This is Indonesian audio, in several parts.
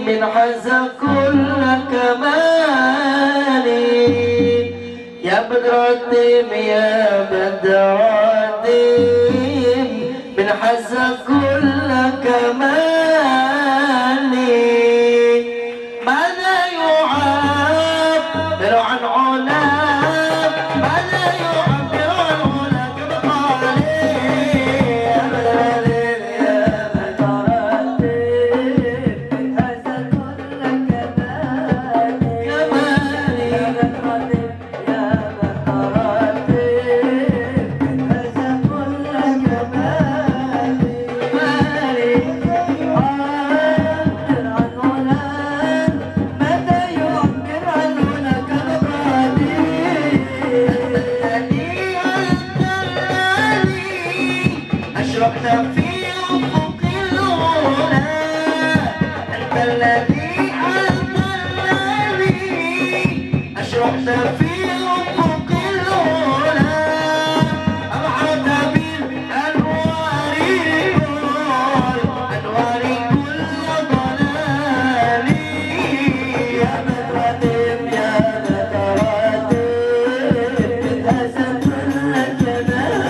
من حز كل كمال يا بدر يا بدر من حز كل كمال ماذا يعبر عن علام ماذا يعبر عن علام أشرقت في أفق الغلا أنت الذي أشرقت في أفق الغلا أبعد بالأنوار أنوار كل ضلال يا بدرة يا بدرة بتهزم الجمال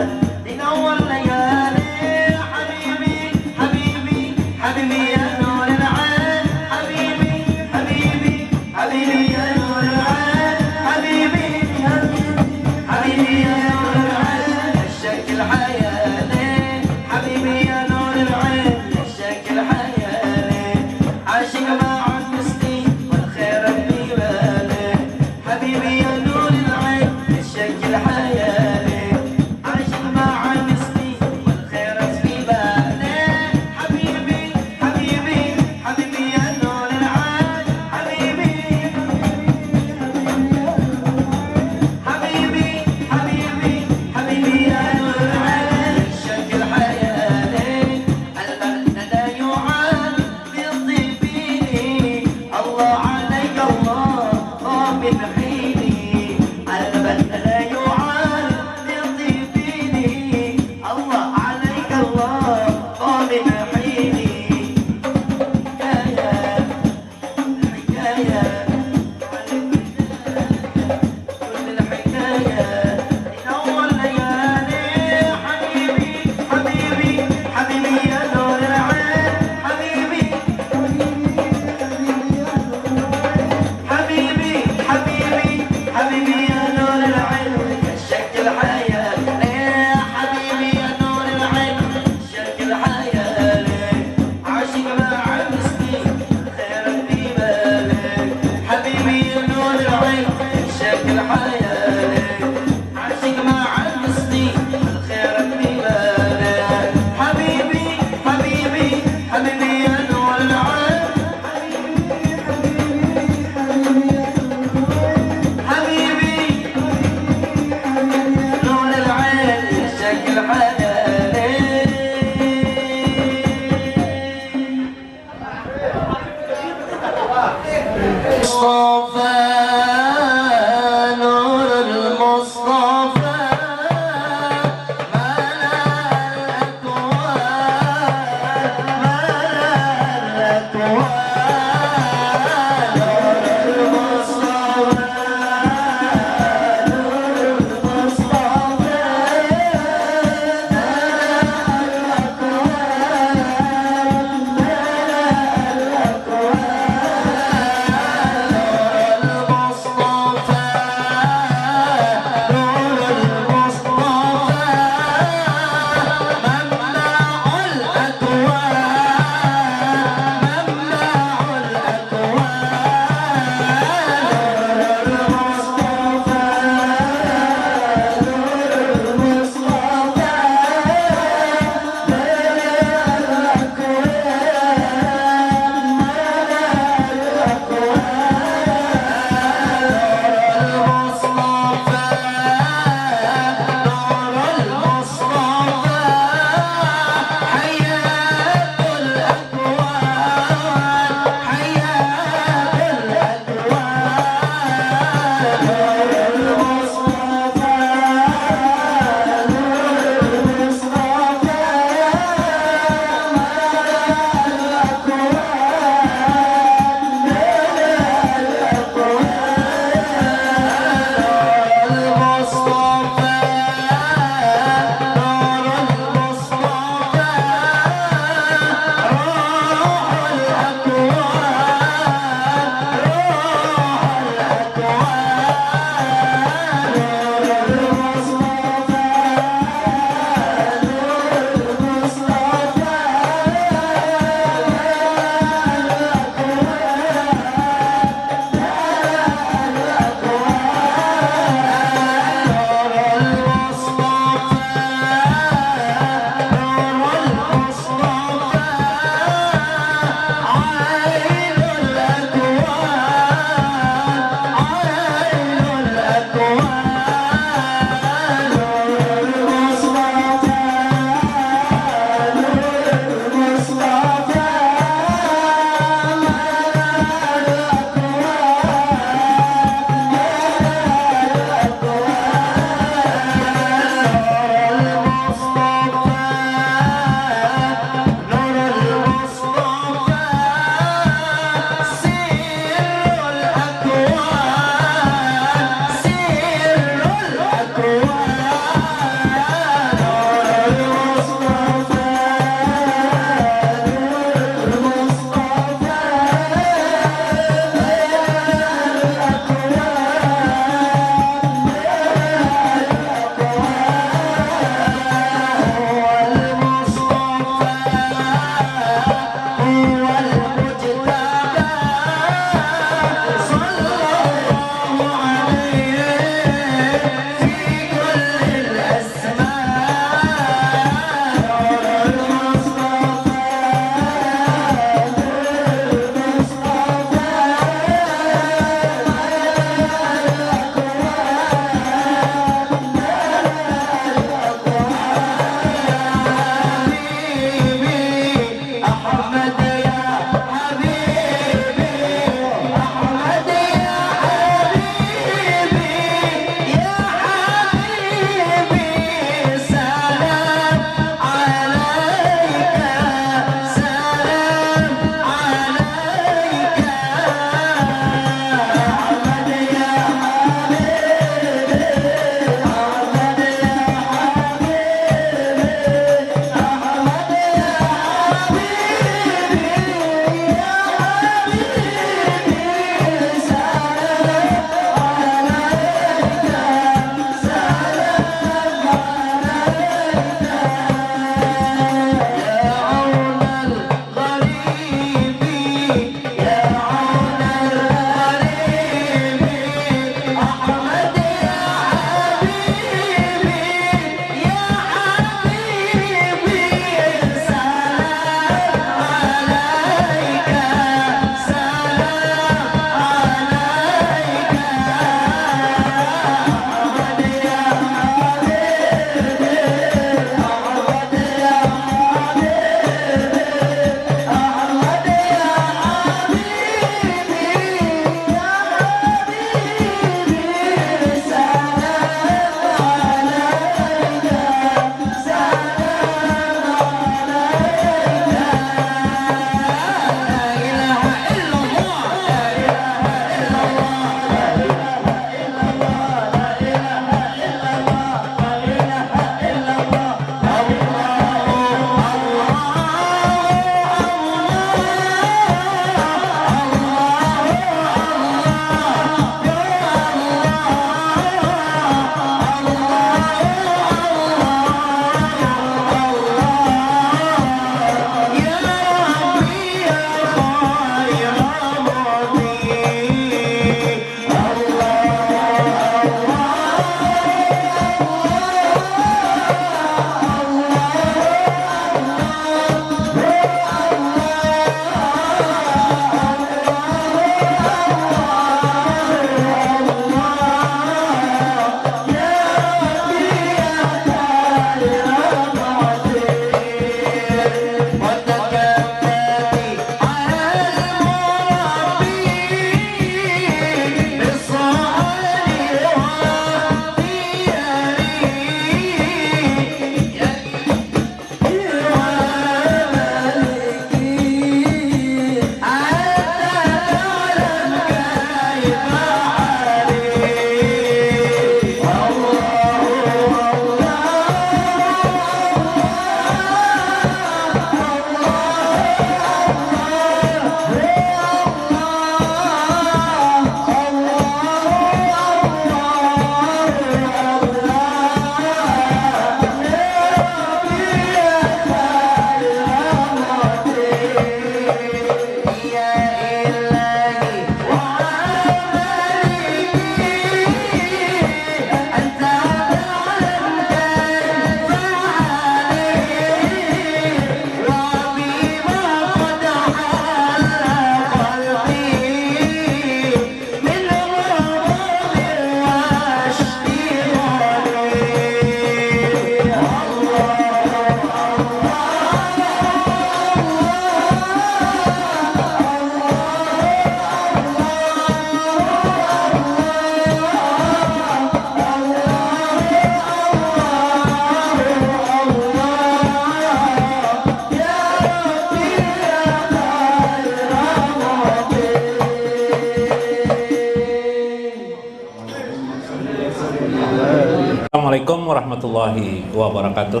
Assalamualaikum warahmatullahi wabarakatuh.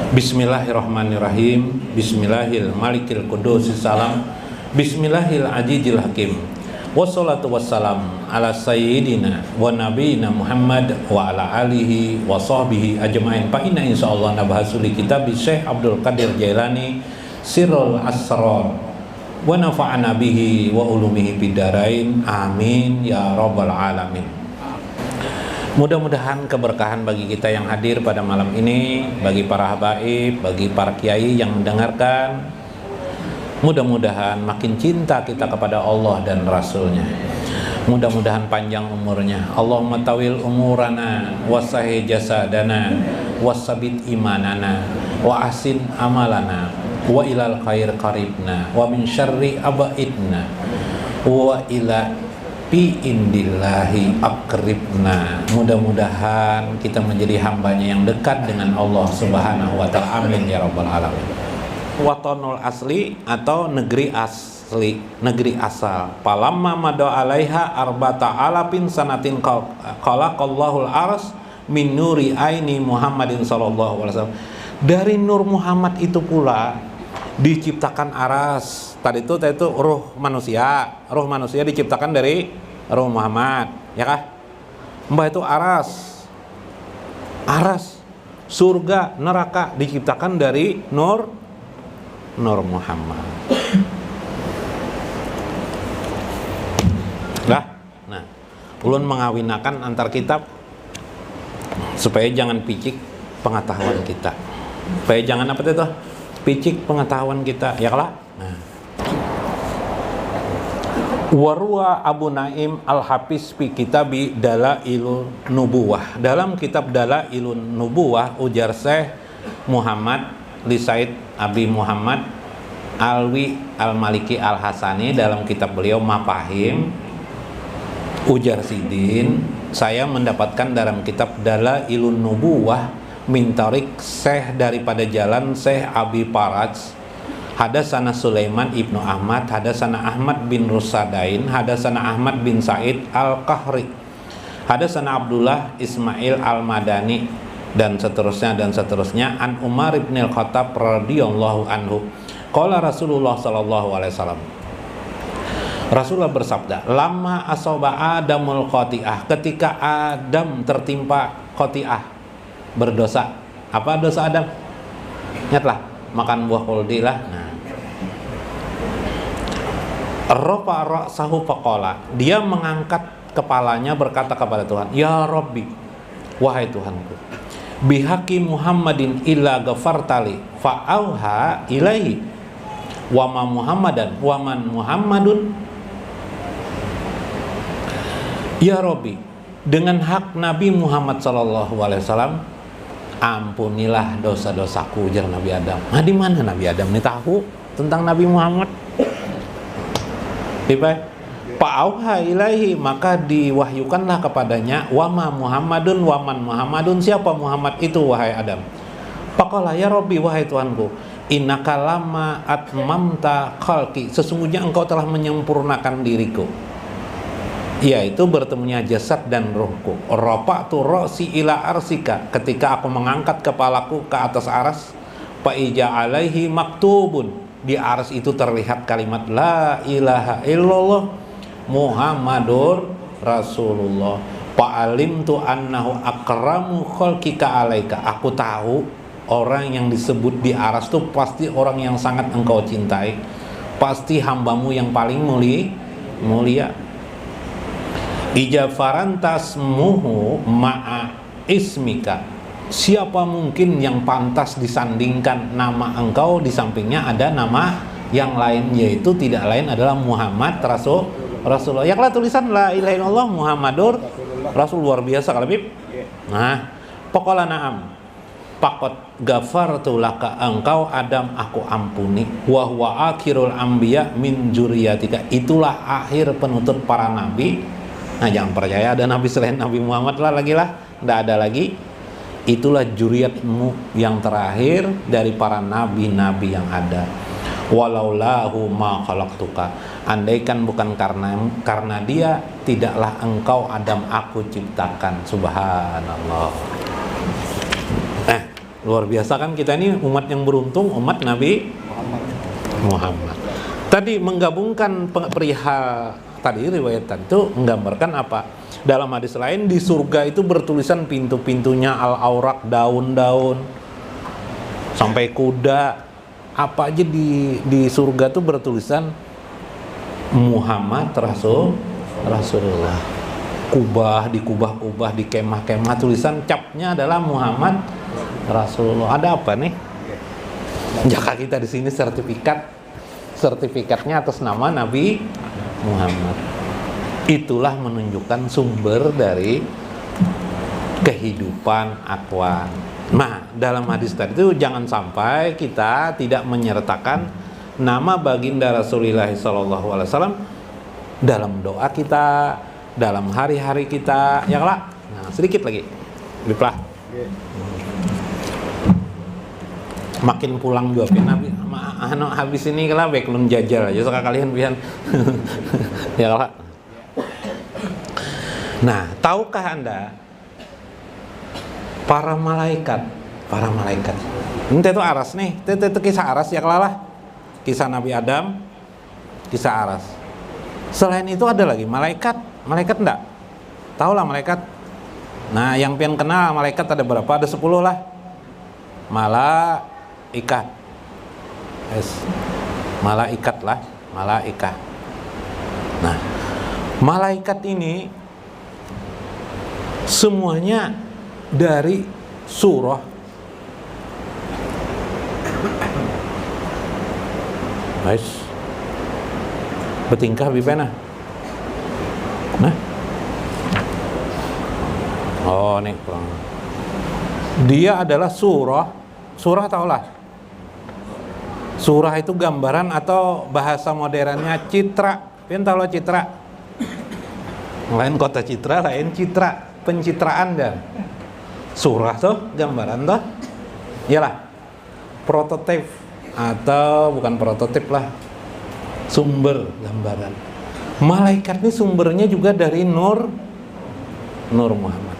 Bismillahirrahmanirrahim. Bismillahil malikil qudusis salam. Bismillahil ajijil hakim. Wassalatu wassalam ala sayyidina wa nabiyina Muhammad wa ala alihi wa sahbihi ajma'in. Fa inna insyaallah nabahasu li kitab Syekh Abdul Qadir Jailani Sirrul Asrar wa nafa'ana bihi wa ulumihi bidarain. Amin ya rabbal alamin. Mudah-mudahan keberkahan bagi kita yang hadir pada malam ini, bagi para habaib, bagi para kiai yang mendengarkan. Mudah-mudahan makin cinta kita kepada Allah dan Rasulnya. Mudah-mudahan panjang umurnya. Allahumma tawil umurana wasahi jasadana wasabit imanana wa asin amalana wa ilal khair qaribna wa min syarri abaidna wa ila fi indillahi akribna. Mudah-mudahan kita menjadi hambanya yang dekat dengan Allah Subhanahu wa ta'ala. Amin ya rabbal alamin. Watonul asli atau negeri asli, negeri asal. Palamma madu alaiha arba'ata alafin sanatin khalaqallahul ars min nuri aini Muhammadin sallallahu alaihi wasallam. Dari nur Muhammad itu pula diciptakan aras. Tadi itu ruh manusia. Ruh manusia diciptakan dari ruh Muhammad, ya kah? Mbah itu aras. Aras, surga, neraka diciptakan dari nur Muhammad. Nah, ulun mengawinakan antar kitab supaya jangan picik pengetahuan kita. Supaya jangan apa itu? Picik pengetahuan kita, ya kalah. Nah. Warwa Abu Naim Al-Hafiz fi kitabi Dalailun Nubuwah. Dalam kitab Dalailun Nubuwah ujar Syekh Muhammad li Said Abi Muhammad Alwi Al-Maliki Al-Hasani dalam kitab beliau Mafahim, ujar Sidin, saya mendapatkan dalam kitab Dalailun Nubuwah min tarik Syekh daripada jalan Syekh Abi Faraj, hadasana Sulaiman ibnu Ahmad, hadasana Ahmad bin Rusadain, hadasana Ahmad bin Said Al-Kahri, hadasana Abdullah Ismail Al-Madani, dan seterusnya an Umar ibn Al-Khattab radhiyallahu anhu. Qala Rasulullah sallallahu alaihi wasallam. Rasulullah bersabda, lama asaba Adamul khati'ah, ketika Adam tertimpa khati'ah, berdosa. Apa dosa Adam? Ingatlah, makan buah kuldi lah. Nah, rafa ra'sahu faqala, dia mengangkat kepalanya berkata kepada Tuhan, ya Rabbi, wahai Tuhanku, bihaqi Muhammadin illa ghafartali fa'auha ilaihi wa ma Muhammadan wa man Muhammadun. Ya Rabbi, dengan hak Nabi Muhammad sallallahu alaihi wasallam, ampunilah dosa-dosaku, ujar Nabi Adam. Nah, di mana Nabi Adam ini tahu tentang Nabi Muhammad? Fa'auha ilaihi, maka diwahyukanlah kepadanya, wama Muhammadun waman Muhammadun, siapa Muhammad itu wahai Adam? Faqala ya Rabbi, wahai Tuhanku, innaka lama atmamta khalqi, sesungguhnya engkau telah menyempurnakan diriku, yaitu bertemunya jasad dan ruhku. Rafa'tu ra'si ila arsika, ketika aku mengangkat kepalaku ke atas aras, fa'ija alaihi maktubun, di aras itu terlihat kalimat la ilaha illallah Muhammadur Rasulullah. Fa'alimtu annahu akramu khalqika alaika, aku tahu orang yang disebut di aras itu pasti orang yang sangat engkau cintai, pasti hambamu yang paling mulia. Ijafaran tasmuhu ma'a ismika, siapa mungkin yang pantas disandingkan nama engkau di sampingnya ada nama yang lain, yaitu tidak lain adalah Muhammad Rasulullah. Ya kalau tulisan la ilaha illallah Muhammadur Rasul, luar biasa kalau Bib. Nah, pokoknya na'am, pakot gafartu laka, engkau Adam aku ampuni, wa huwa akhirul anbiya min zuriyatika, itulah akhir penutur para nabi. Nah, jangan percaya ada nabi selain Nabi Muhammad lah, tidak ada lagi. Itulah juriatmu yang terakhir dari para nabi-nabi yang ada. walaulahu ma khalaqtuka, andaikan bukan karena dia, tidaklah engkau Adam aku ciptakan. Subhanallah. Luar biasa kan, kita ini umat yang beruntung, umat Nabi Muhammad. Tadi menggabungkan perihal tadi riwayat itu menggambarkan apa? Dalam hadis lain di surga itu bertulisan pintu-pintunya al-auraq, daun-daun sampai kuda, apa aja di surga itu bertulisan Muhammad Rasulullah. Kubah di kemah-kemah tulisan capnya adalah Muhammad Rasulullah. Ada apa nih? Jaka kita di sini sertifikatnya atas nama Nabi Muhammad. Itulah menunjukkan sumber dari kehidupan akwan. Nah, dalam hadis tadi itu jangan sampai kita tidak menyertakan nama baginda Rasulullah SAW dalam doa kita, dalam hari-hari kita, ya lah. Nah, sedikit lagi, biplah. Makin pulang juga Nabi habis ini kalau baik nun jajal aja suka kalian pian. Ya lah. Nah, tahukah Anda para malaikat ini itu aras nih, itu kisah aras ya kelalah, kisah Nabi Adam, kisah aras. Selain itu ada lagi malaikat enggak? Tahu lah malaikat. Nah, yang pian kenal malaikat ada berapa? Ada 10 lah. Malaikat. Malaikat lah, malaikat. Nah, malaikat ini semuanya dari surah betingkah bipena. Nah, oh nih kurang. Dia adalah surah taulah. Surah itu gambaran atau bahasa modernnya citra. Pian tahu lo citra? Lain kota citra, lain citra, pencitraan dan surah tuh gambaran tuh. Iyalah. Prototip atau bukan prototip lah. Sumber gambaran. Malaikat ini sumbernya juga dari Nur Muhammad.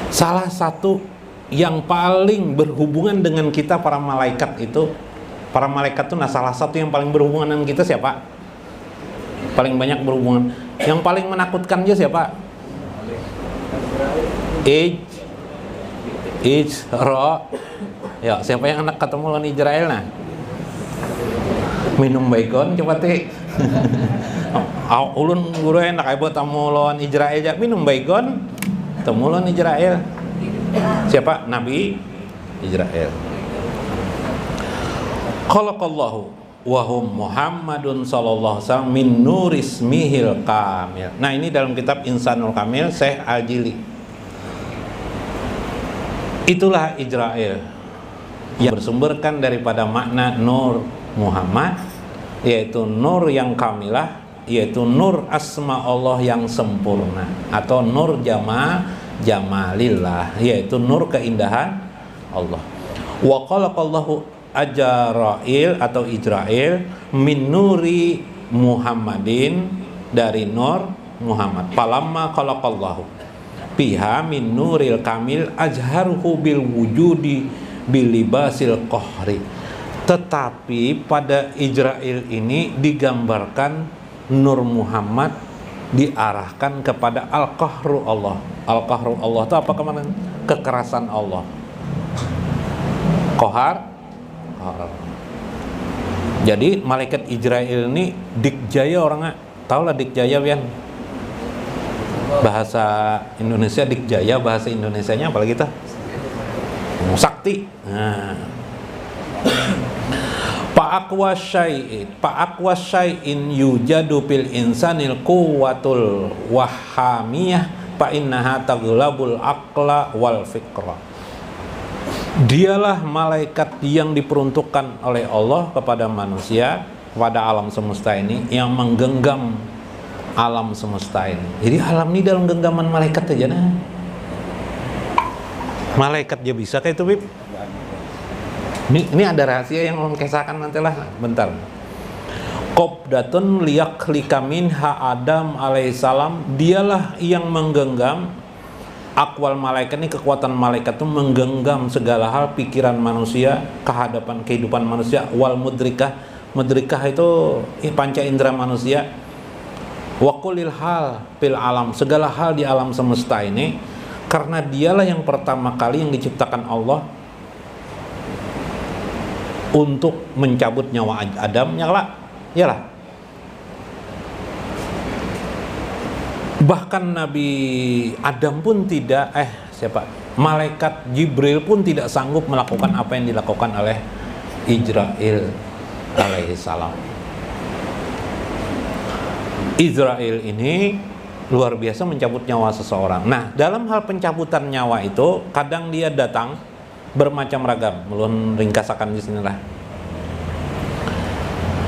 Salah satu yang paling berhubungan dengan kita para malaikat itu, salah satu yang paling berhubungan dengan kita siapa? Paling banyak berhubungan. Yang paling menakutkan aja siapa? Ijra. Ya, siapa yang anak ketemu lawan Israel nah? Minum baygon coba teh. Ulun guru enak ae buat tamu lawan Israel aja minum baygon. Temu lawan Israel. Siapa? Nabi Israel. Khalaqallahu wa hum Muhammadun sallallahu alaihi wasallam min nurismihil kamil. Nah, ini dalam kitab Insanul Kamil Syekh Al-Jili. Itulah Israel yang bersumberkan daripada makna Nur Muhammad, yaitu nur yang kamilah, yaitu nur asma Allah yang sempurna, atau nur jamalillah, yaitu nur keindahan Allah. Wa khalaqallahu ajrail atau Ijrail min nuri Muhammadin, dari nur Muhammad. Falamma khalaqallahu biha min nuril kamil azharuhu bil wujudi bil libasil qahri. Tetapi pada Ijrail ini digambarkan Nur Muhammad diarahkan kepada Al-Qahru Allah. Al-Qahru Allah itu apa kemarin? Kekerasan Allah. Qahar. Jadi malaikat Ijrail ini dikjaya orangnya. Tahu lah dikjaya Bian? Bahasa Indonesia dikjaya, bahasa Indonesianya apalagi kita? Sakti. Nah. Fa'aqwa syai'in yujadu fil insanil quwwatul wahamiyah fa innaha taghlabul aqla wal fikra. Dialah malaikat yang diperuntukkan oleh Allah kepada manusia, kepada alam semesta ini, yang menggenggam alam semesta ini. Jadi alam ini dalam genggaman malaikat aja nah. Malaikat dia bisa kayak itu Bib. Ini ada rahasia yang mengkisahkan nanti lah, bentar. Qabdatun liyaklika minha Adam alaihissalam, dialah yang menggenggam akwal malaikat, ini kekuatan malaikat itu menggenggam segala hal pikiran manusia, kehadapan kehidupan manusia. Wal mudrikah, mudrikah itu panca indera manusia. Wa kulil hal fil alam, segala hal di alam semesta ini, karena dialah yang pertama kali yang diciptakan Allah untuk mencabut nyawa Adam, yalah. Bahkan Nabi Adam pun tidak, malaikat Jibril pun tidak sanggup melakukan apa yang dilakukan oleh Israil alaihissalam. Israil ini luar biasa mencabut nyawa seseorang. Nah, dalam hal pencabutan nyawa itu kadang dia datang bermacam ragam. Mulun ringkasakan di sinilah.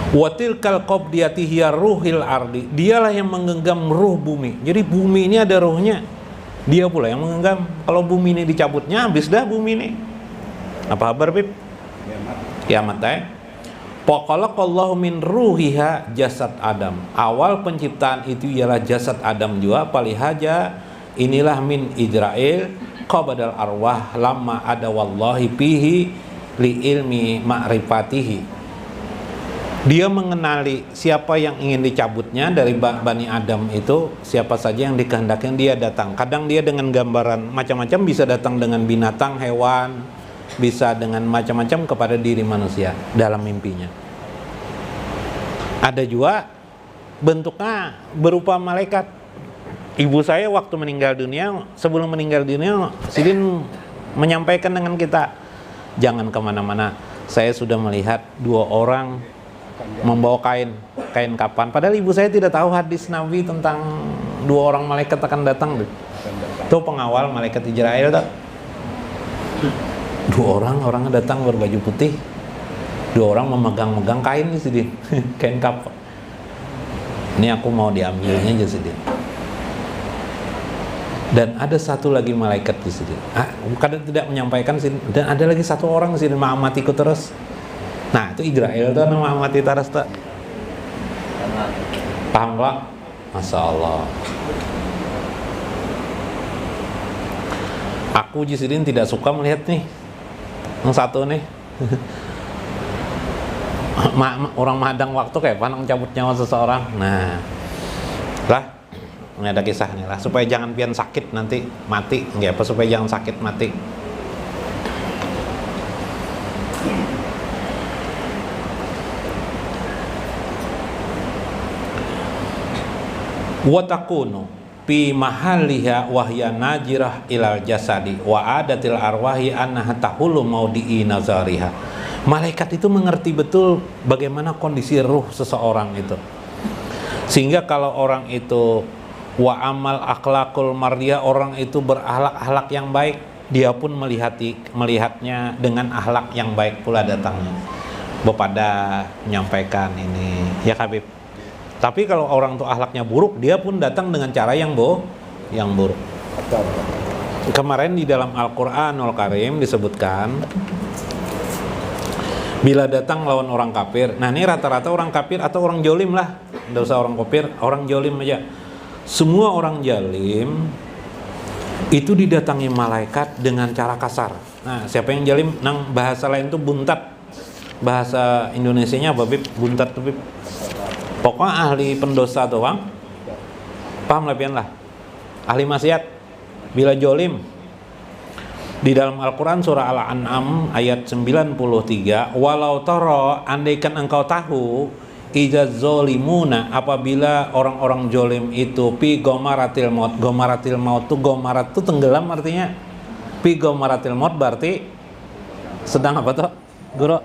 Watilkal qabdiyati hiya ruhil ardi, dialah yang menggenggam ruh bumi. Jadi bumi ini ada ruhnya, dia pula yang menggenggam. Kalau bumi ini dicabutnya, habis dah bumi ini. Apa kabar, Bib? Kiamat ya. Faqalaqallahu min ruhiha jasad Adam. Awal penciptaan itu ialah jasad Adam juga. Palihaja inilah min Israil qabadal arwah lamma ada wallahi fihi li ilmi ma'rifatihi. Dia mengenali siapa yang ingin dicabutnya dari Bani Adam itu, siapa saja yang dikehendaki dia datang. Kadang dia dengan gambaran macam-macam, bisa datang dengan binatang, hewan, bisa dengan macam-macam kepada diri manusia dalam mimpinya. Ada juga bentuknya berupa malaikat. Ibu saya waktu meninggal dunia, sebelum meninggal dunia, Sidin menyampaikan dengan kita, jangan kemana-mana, saya sudah melihat 2 orang membawa kain kapan. Padahal ibu saya tidak tahu hadis Nabi tentang 2 orang malaikat akan datang. Itu pengawal malaikat Israil tak? 2 orangnya datang berbaju putih, 2 orang memegang-megang kain di sini, kain kapan. Ini aku mau diambilnya aja sini. Dan ada satu lagi malaikat di sini. Kadang tidak menyampaikan sini. Dan ada lagi 1 orang di sini mengamatiku terus. Nah, itu Israel tuh nama amati taras tak? Paham Pak? Masya Allah. Aku Jisidin tidak suka melihat nih yang satu nih. Orang madang waktu kayak panang cabut nyawa seseorang. Nah, lah, ini ada kisah nih lah, supaya jangan pian sakit nanti mati, nggak apa, supaya jangan sakit mati. Wa takunu fi mahalliha wa hiya najirah ilal jasadi wa adatil arwahi annaha tahulu maudi'i nazariha. Malaikat itu mengerti betul bagaimana kondisi ruh seseorang itu, sehingga kalau orang itu wa amal akhlakul mardiah, orang itu berakhlak yang baik, dia pun melihatnya dengan akhlak yang baik pula datangnya. Bapada menyampaikan ini ya Habib. Tapi kalau orang itu akhlaknya buruk, dia pun datang dengan cara yang buruk. Kemarin di dalam Al-Qur'anul Karim disebutkan, bila datang lawan orang kafir. Nah, ini rata-rata orang kafir atau orang jolim lah, tidak usah orang kafir, orang jolim aja. Semua orang jolim itu didatangi malaikat dengan cara kasar. Nah, siapa yang jolim? Nang bahasa lain itu buntat. Bahasa Indonesianya apa, Bib? Buntat tuh, Bib. Pokoknya ahli pendosa tuh, Bang. Paham lebihan lah. Ahli maksiat. Bila jolim. Di dalam Al-Quran surah Al-An'am ayat 93, walau taro, andaikan engkau tahu, ijaz zolimuna, apabila orang-orang jolim itu pi gomaratil maut. Gomaratil maut tuh, gomarat tuh tenggelam artinya. Pi gomaratil maut berarti sedang apa tuh, Guru?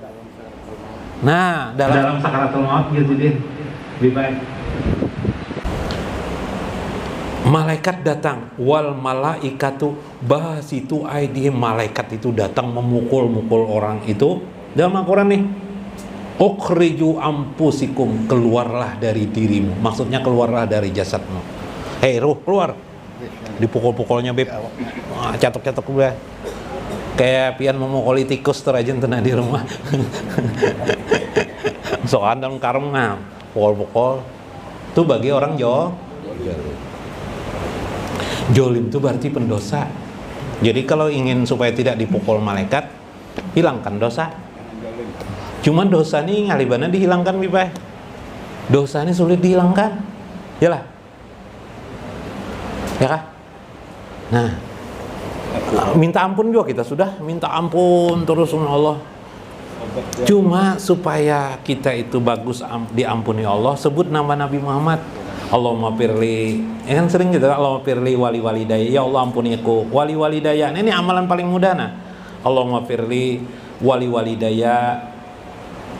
Nah, dalam sakaratul maut gitu deh. Lebih baik. Malaikat datang, wal malaikatu basitu aidihim, malaikat itu datang memukul-mukul orang itu. Dalam Al-Quran nih, ukhriju ampusikum, keluarlah dari dirimu, maksudnya keluarlah dari jasadmu. Hei ruh, keluar. Dipukul-pukulnya, Beb. Catok-catok gue. Kayak pian memukuli tikus terajen tenah di rumah. Soal dalam karma, pukul-pukul. Itu bagi orang jolim itu berarti pendosa. Jadi kalau ingin supaya tidak dipukul malaikat, hilangkan dosa. Cuman dosa ini ngalibana dihilangkan bibah. Dosa ini sulit dihilangkan. Yalah. Ya kah? Nah, minta ampun juga kita sudah minta ampun terus sama Allah. Cuma supaya kita itu bagus diampuni Allah, sebut nama Nabi Muhammad. Allahumma firli, kan sering gitu, Allahumma firli wali daya, ya Allah ampuni aku wali daya. Ini amalan paling mudah nah. Allahumma firli wali daya,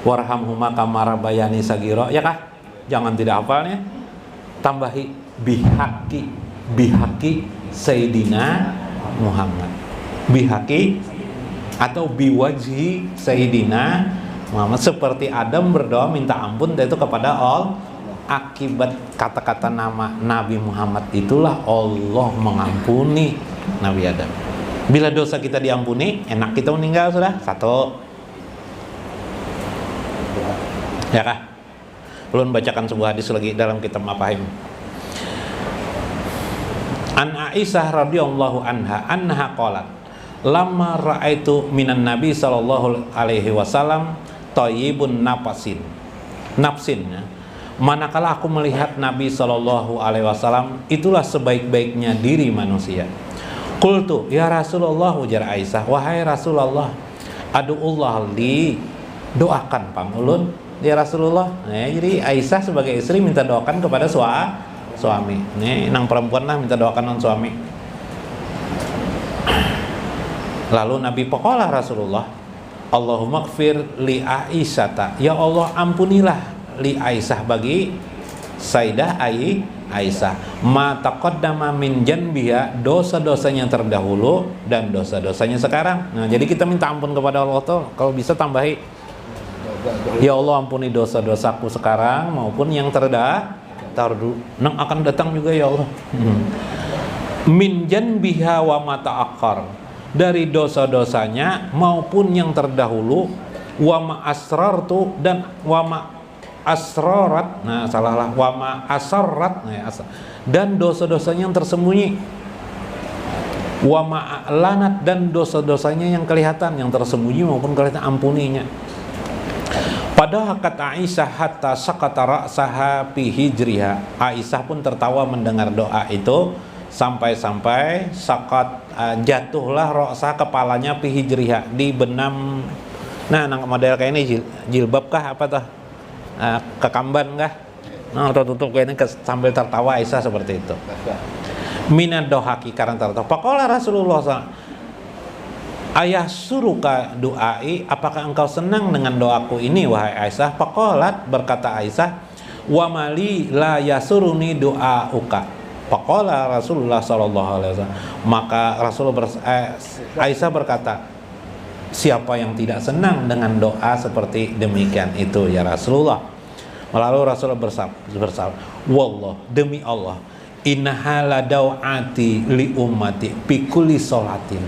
warhamhuma kama rabbayani saghira, ya kah? Jangan tidak hafalnya. Tambahi bihaqi Sayyidina Muhammad. Bihaqi atau biwajhi Sayyidina Muhammad, seperti Adam berdoa minta ampun itu kepada Allah. Akibat kata-kata nama Nabi Muhammad itulah Allah mengampuni Nabi Adam. Bila dosa kita diampuni, enak kita meninggal sudah. Satu. Ya kah? Belum bacakan sebuah hadis lagi dalam kitab Mafahim. An Aisyah radhiyallahu anha qalat, lamma ra'aitu minan nabi sallallahu alaihi wasallam thayyibun nafsin. Ya. Manakala aku melihat Nabi sallallahu alaihi wasallam, itulah sebaik-baiknya diri manusia. Qultu ya Rasulullah, ujar Aisyah, wahai Rasulullah, adu'ullah li, doakan pangulun ya Rasulullah. Nah, jadi Aisyah sebagai istri minta doakan kepada suami. Nih, nang perempuan lah minta doakan non suami. Lalu Nabi paqala Rasulullah, Allahumma gfir li Aisyata, ya Allah ampunilah li Aisyah bagi Sayyidah Aisyah ma taqaddama min janbiha, dosa-dosanya terdahulu dan dosa-dosanya sekarang. Nah, jadi kita minta ampun kepada Allah tuh, kalau bisa tambahi ya Allah ampuni dosa-dosaku sekarang maupun yang terdahulu, nang akan datang juga ya Allah. Min janbiha wa ma ta'akhkhar, dari dosa-dosanya maupun yang terdahulu, wa ma asrartu dan wa ma asrarat, nah salahlah, wa ma asarrat, nah, dan dosa-dosanya yang tersembunyi, wa ma a'lanat, dan dosa-dosanya yang kelihatan, yang tersembunyi maupun kelihatan, ampuninya. Pada kata Aisyah hatta sakata ra'saha fi hijriha, Aisyah pun tertawa mendengar doa itu sampai-sampai sakat, jatuhlah ra'sah, kepalanya fi hijriha, di benam. Nah, nang model kayak ini jilbab kah apa tuh? Kekamban kah? Nah, tutup kayak ini sambil tertawa Aisyah seperti itu. Minad dohaki, karena tertawa. Faqala Rasulullah SAW, ayah suruka doai, apakah engkau senang dengan doaku ini wahai Aisyah? Faqalat, berkata Aisyah, wa mali la yasuruni doauka. Faqala Rasulullah SAW, maka Aisyah berkata, siapa yang tidak senang dengan doa seperti demikian itu ya Rasulullah. Lalu Rasulullah bersabda, wallah, demi Allah, innaha la daw'ati li ummati bi kulli sholatin.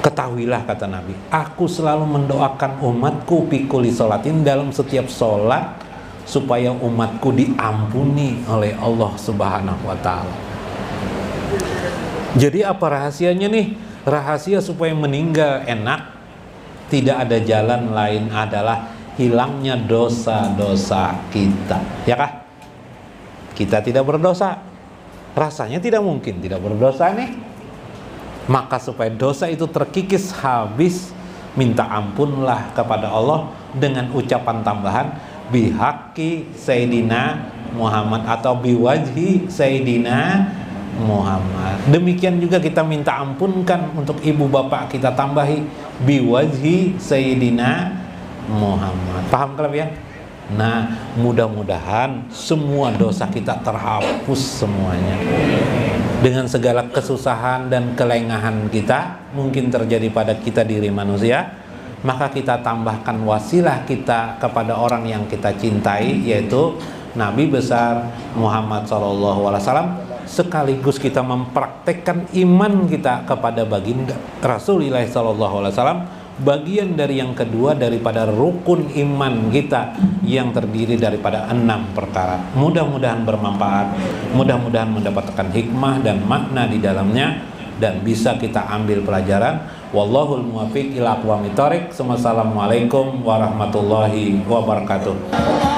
Ketahuilah, kata Nabi, aku selalu mendoakan umatku bi kulli sholatin, dalam setiap sholat, supaya umatku diampuni oleh Allah Subhanahu wa ta'ala. Jadi apa rahasianya nih? Rahasia supaya meninggal enak, tidak ada jalan lain adalah hilangnya dosa-dosa kita, ya kah? Kita tidak berdosa, rasanya tidak mungkin tidak berdosa nih. Maka supaya dosa itu terkikis habis, minta ampunlah kepada Allah dengan ucapan tambahan bihaqi Sayyidina Muhammad atau biwajhi Sayyidina Muhammad. Demikian juga kita minta ampunkan untuk ibu bapak kita, tambahi biwajhi Sayyidina Muhammad. Paham kalian? Nah, mudah-mudahan semua dosa kita terhapus semuanya. Dengan segala kesusahan dan kelengahan kita mungkin terjadi pada kita diri manusia, maka kita tambahkan wasilah kita kepada orang yang kita cintai, yaitu Nabi besar Muhammad SAW, sekaligus kita mempraktekkan iman kita kepada baginda Rasulullah SAW, bagian dari yang kedua daripada rukun iman kita yang terdiri daripada 6 perkara. Mudah-mudahan bermanfaat, mudah-mudahan mendapatkan hikmah dan makna di dalamnya, dan bisa kita ambil pelajaran. Wallahul muwaffiq ila aqwamit thoriq. Wassalamualaikum warahmatullahi wabarakatuh.